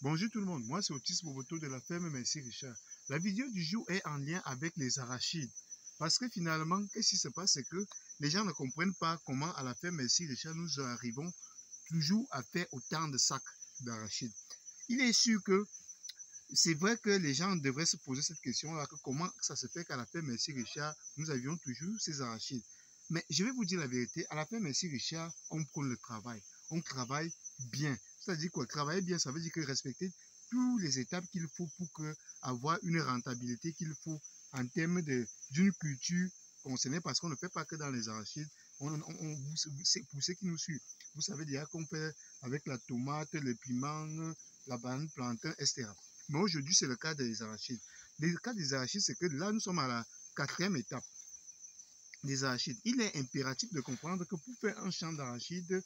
Bonjour tout le monde, moi c'est Otis Boboto de la ferme Merci Richard. La vidéo du jour est en lien avec les arachides. Parce que finalement, qu'est-ce qui se passe, c'est que les gens ne comprennent pas comment à la ferme Merci Richard nous arrivons toujours à faire autant de sacs d'arachides. Il est sûr que c'est vrai que les gens devraient se poser cette question-là, que comment ça se fait qu'à la ferme Merci Richard, nous avions toujours ces arachides. Mais je vais vous dire la vérité, à la ferme Merci Richard, on prône le travail. On travaille bien. C'est-à-dire quoi? Travailler bien, ça veut dire que respecter toutes les étapes qu'il faut pour avoir une rentabilité qu'il faut en termes d'une culture concernée, parce qu'on ne fait pas que dans les arachides. Pour ceux qui nous suivent, vous savez déjà qu'on fait avec la tomate, le piment, la banane, plantain, etc. Mais aujourd'hui, c'est le cas des arachides. Le cas des arachides, c'est que là, nous sommes à la 4e étape des arachides. Il est impératif de comprendre que pour faire un champ d'arachides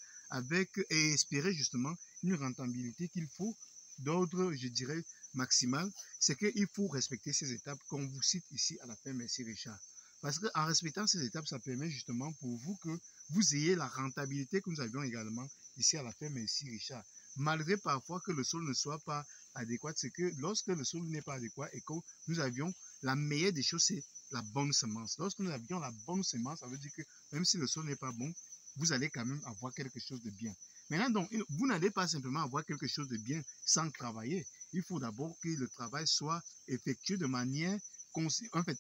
et espérer justement une rentabilité qu'il faut d'ordre, je dirais, maximal, c'est qu'il faut respecter ces étapes qu'on vous cite ici à la ferme Merci Richard. Parce qu'en respectant ces étapes, ça permet justement pour vous que vous ayez la rentabilité que nous avions également ici à la ferme Merci Richard. Malgré parfois que le sol ne soit pas adéquat, c'est que lorsque le sol n'est pas adéquat et que nous avions la meilleure des choses, c'est la bonne semence. Lorsque nous avions la bonne semence, ça veut dire que même si le sol n'est pas bon, vous allez quand même avoir quelque chose de bien. Maintenant, donc, vous n'allez pas simplement avoir quelque chose de bien sans travailler. Il faut d'abord que le travail soit effectué de manière, en fait,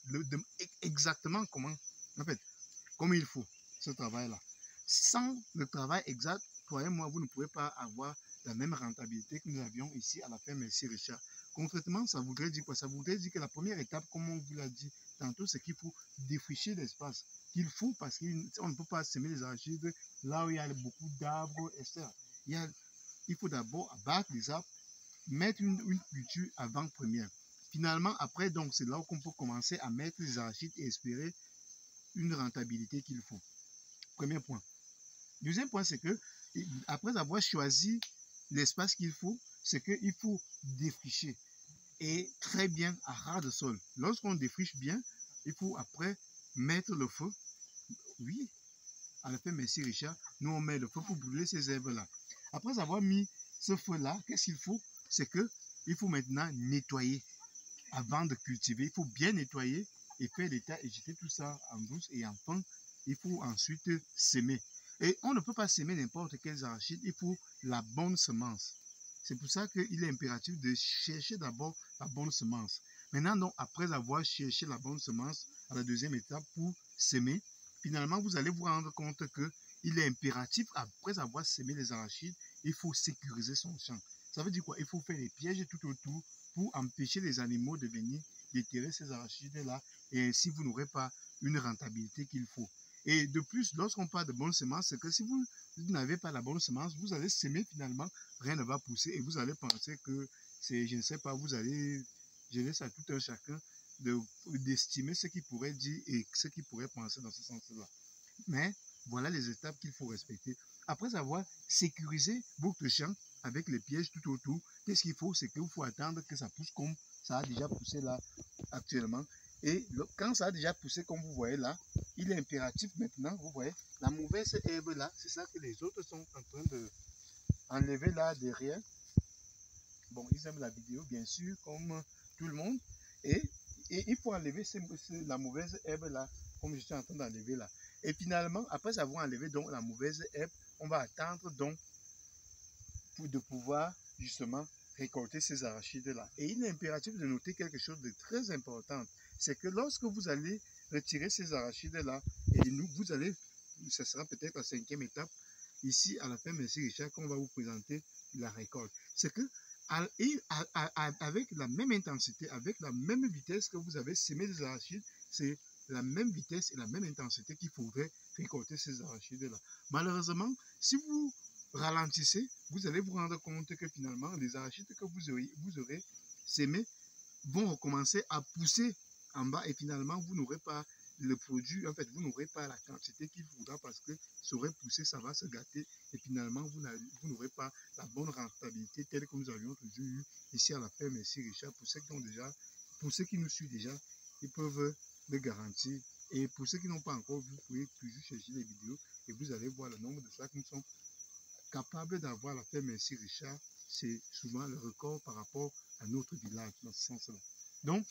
exactement comme il faut, ce travail-là. Sans le travail exact, toi et moi, vous ne pouvez pas avoir la même rentabilité que nous avions ici à la ferme Merci Richard. Concrètement, ça voudrait dire quoi? Ça voudrait dire que la première étape, comme on vous l'a dit tantôt, c'est qu'il faut défricher l'espace qu'il faut, parce qu'on ne peut pas semer les arachides là où il y a beaucoup d'arbres, etc. Il faut d'abord abattre les arbres, mettre une culture avant-première. Finalement, après, donc, c'est là qu'on peut commencer à mettre les arachides et espérer une rentabilité qu'il faut. Premier point. Deuxième point, c'est que après avoir choisi l'espace qu'il faut, c'est qu'il faut défricher et très bien à ras de sol. Lorsqu'on défriche bien, il faut après mettre le feu. Oui, à la fin, merci Richard, nous on met le feu pour brûler ces herbes-là. Après avoir mis ce feu-là, qu'est-ce qu'il faut? C'est qu'il faut maintenant nettoyer avant de cultiver. Il faut bien nettoyer et faire l'état et jeter tout ça en douce. Et enfin, il faut ensuite s'aimer. Et on ne peut pas s'aimer n'importe quels arachides, il faut la bonne semence. C'est pour ça qu'il est impératif de chercher d'abord la bonne semence. Maintenant, donc, après avoir cherché la bonne semence à la deuxième étape pour s'aimer, finalement, vous allez vous rendre compte qu'il est impératif, après avoir sémé les arachides, il faut sécuriser son champ. Ça veut dire quoi? Il faut faire des pièges tout autour pour empêcher les animaux de venir déterrer ces arachides-là, et ainsi vous n'aurez pas une rentabilité qu'il faut. Et de plus, lorsqu'on parle de bonne semence, c'est que si vous n'avez pas la bonne semence, vous allez s'aimer finalement, rien ne va pousser et vous allez penser que c'est, je ne sais pas, vous allez, je laisse à tout un chacun d'estimer ce qu'il pourrait dire et ce qu'il pourrait penser dans ce sens-là. Mais voilà les étapes qu'il faut respecter. Après avoir sécurisé votre champ avec les pièges tout autour, qu'est-ce qu'il faut? C'est qu'il faut attendre que ça pousse comme ça a déjà poussé là actuellement. Et quand ça a déjà poussé comme vous voyez là, il est impératif maintenant, vous voyez, la mauvaise herbe là, c'est ça que les autres sont en train d'enlever là derrière. Bon, ils aiment la vidéo bien sûr, comme tout le monde. Et il faut enlever la mauvaise herbe là, comme je suis en train d'enlever là. Et finalement, après avoir enlevé donc la mauvaise herbe, on va attendre donc de pouvoir justement récolter ces arachides-là. Et il est impératif de noter quelque chose de très important, c'est que lorsque vous allez retirer ces arachides-là, et vous allez, ce sera peut-être la 5e étape, ici à la ferme Merci Richard, qu'on va vous présenter la récolte. C'est que avec la même intensité, avec la même vitesse que vous avez sémé les arachides, c'est la même vitesse et la même intensité qu'il faudrait récolter ces arachides-là. Malheureusement, si vous ralentissez, vous allez vous rendre compte que finalement, les arachides que vous aurez sémés vont recommencer à pousser en bas et finalement, vous n'aurez pas le produit, en fait, vous n'aurez pas la quantité qu'il faudra parce que ça aurait poussé, ça va se gâter et finalement, vous n'aurez pas la bonne rentabilité telle que nous avions toujours eu ici à la ferme Merci Richard. Pour ceux qui nous suivent déjà, ils peuvent le garantir. Et pour ceux qui n'ont pas encore vu, vous pouvez toujours chercher les vidéos et vous allez voir le nombre de sacs que nous sommes capables d'avoir à la ferme Merci Richard c'est souvent le record par rapport à notre village, dans ce sens-là. Donc,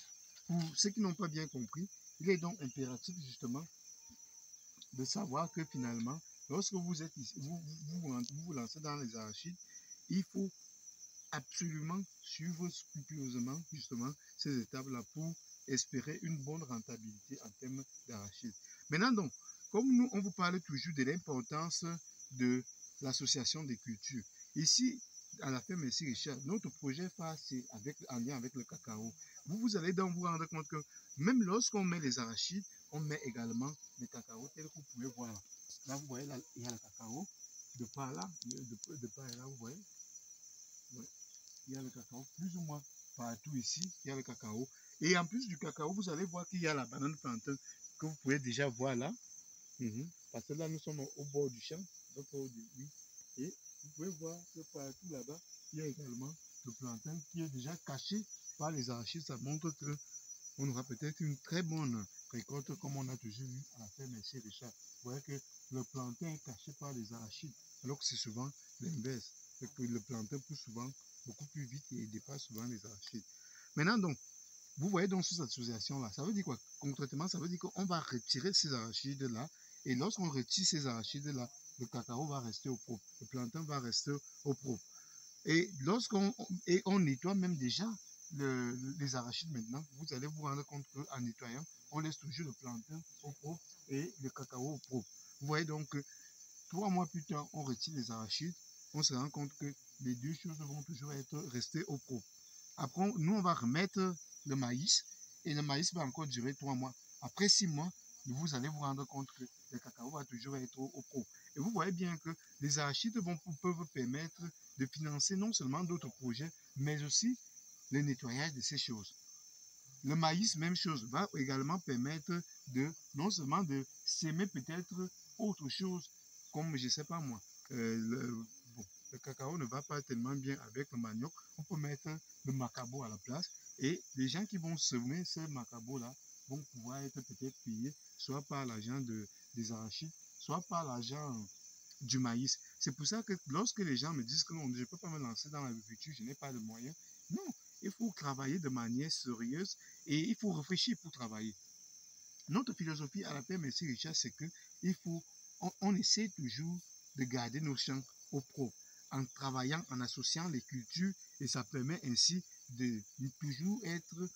pour ceux qui n'ont pas bien compris, il est donc impératif justement de savoir que finalement, lorsque vous êtes ici, vous lancez dans les arachides, il faut absolument suivre scrupuleusement justement ces étapes-là pour espérer une bonne rentabilité en termes d'arachides. Maintenant donc, comme nous, on vous parle toujours de l'importance de l'association des cultures. Ici, à la ferme Messie Richard, notre projet phare, c'est en lien avec le cacao. Vous allez donc vous rendre compte que même lorsqu'on met les arachides, on met également le cacao tel que vous pouvez voir. Là, vous voyez, là, il y a le cacao. De par là, de par là, vous voyez. Ouais. Il y a le cacao, plus ou moins partout ici, il y a le cacao. Et en plus du cacao, vous allez voir qu'il y a la banane plantain que vous pouvez déjà voir là. Parce que là, nous sommes au bord du champ, et vous pouvez voir que partout là-bas, il y a également le plantain qui est déjà caché par les arachides. Ça montre qu'on aura peut-être une très bonne récolte comme on a toujours vu à la ferme Messie Richard. Vous voyez que le plantain est caché par les arachides, alors que c'est souvent l'inverse. Que le plantain pousse souvent beaucoup plus vite et dépasse souvent les arachides. Maintenant donc, vous voyez donc cette association-là, ça veut dire quoi? Concrètement, ça veut dire qu'on va retirer ces arachides-là, et lorsqu'on retire ces arachides-là, le cacao va rester au propre, le plantain va rester au propre. Et on nettoie même déjà les arachides maintenant, vous allez vous rendre compte qu'en nettoyant, on laisse toujours le plantain au propre et le cacao au propre. Vous voyez donc que 3 mois plus tard, on retire les arachides, on se rend compte que les deux choses vont toujours être restées au propre. Après, nous, on va remettre le maïs, et le maïs va encore durer 3 mois. Après 6 mois, vous allez vous rendre compte que le cacao va toujours être au propre. Et vous voyez bien que les arachides peuvent permettre de financer non seulement d'autres projets, mais aussi le nettoyage de ces choses. Le maïs, même chose, va également permettre non seulement de s'aimer peut-être autre chose, comme je ne sais pas moi, le cacao ne va pas tellement bien avec le manioc, on peut mettre le macabo à la place, et les gens qui vont semer ce macabo-là vont pouvoir être peut-être payés soit par l'argent des arachides, soit par l'argent du maïs. C'est pour ça que lorsque les gens me disent que non, je ne peux pas me lancer dans l'agriculture, je n'ai pas de moyens, non, il faut travailler de manière sérieuse et il faut réfléchir pour travailler. Notre philosophie à la ferme Messie Richard, c'est que on essaie toujours de garder nos champs au propre en travaillant, en associant les cultures, et ça permet ainsi de toujours être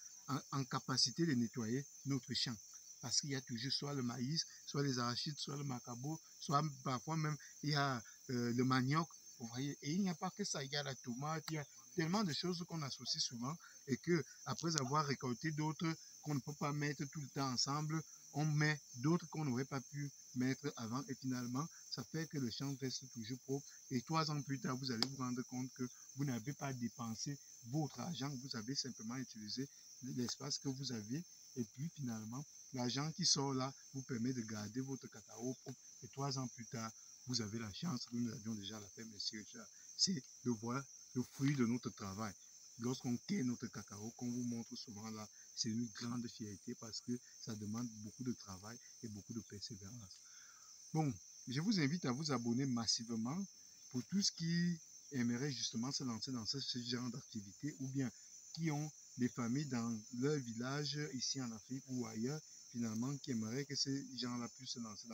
en capacité de nettoyer notre champ. Parce qu'il y a toujours soit le maïs, soit les arachides, soit le macabo, soit parfois même il y a le manioc, vous voyez. Et il n'y a pas que ça, il y a la tomate, il y a tellement de choses qu'on associe souvent, et que après avoir récolté d'autres qu'on ne peut pas mettre tout le temps ensemble, on met d'autres qu'on n'aurait pas pu mettre avant, et finalement, ça fait que le champ reste toujours propre. Et 3 ans plus tard, vous allez vous rendre compte que vous n'avez pas dépensé votre argent, vous avez simplement utilisé l'espace que vous aviez, et puis finalement, l'argent qui sort là vous permet de garder votre cacao propre, et 3 ans plus tard, vous avez la chance que nous avions déjà la ferme Messie Richard. C'est de voir le fruit de notre travail. Lorsqu'on cueille notre cacao, qu'on vous montre souvent là, c'est une grande fierté parce que ça demande beaucoup de travail et beaucoup de persévérance. Bon, je vous invite à vous abonner massivement pour tous qui aimeraient justement se lancer dans ce genre d'activité, ou bien qui ont des familles dans leur village ici en Afrique ou ailleurs, finalement, qui aimeraient que ces gens-là puissent se lancer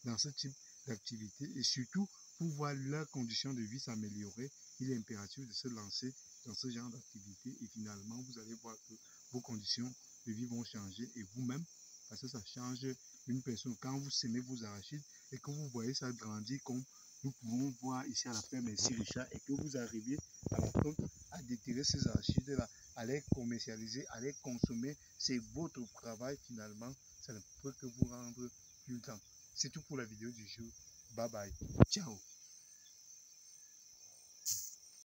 dans ce type d'activité, et surtout pour voir leurs conditions de vie s'améliorer. Il est impératif de se lancer dans ce genre d'activité, et finalement, vous allez voir que vos conditions de vie vont changer, et vous-même, parce que ça change une personne. Quand vous semez vos arachides et que vous voyez ça grandir comme nous pouvons voir ici à la ferme Messie Richard, et que vous arriviez à la fin à déterrer ces arachides-là, à les commercialiser, à les consommer, c'est votre travail finalement. Ça ne peut que vous rendre plus grand. C'est tout pour la vidéo du jour. Bye bye. Ciao.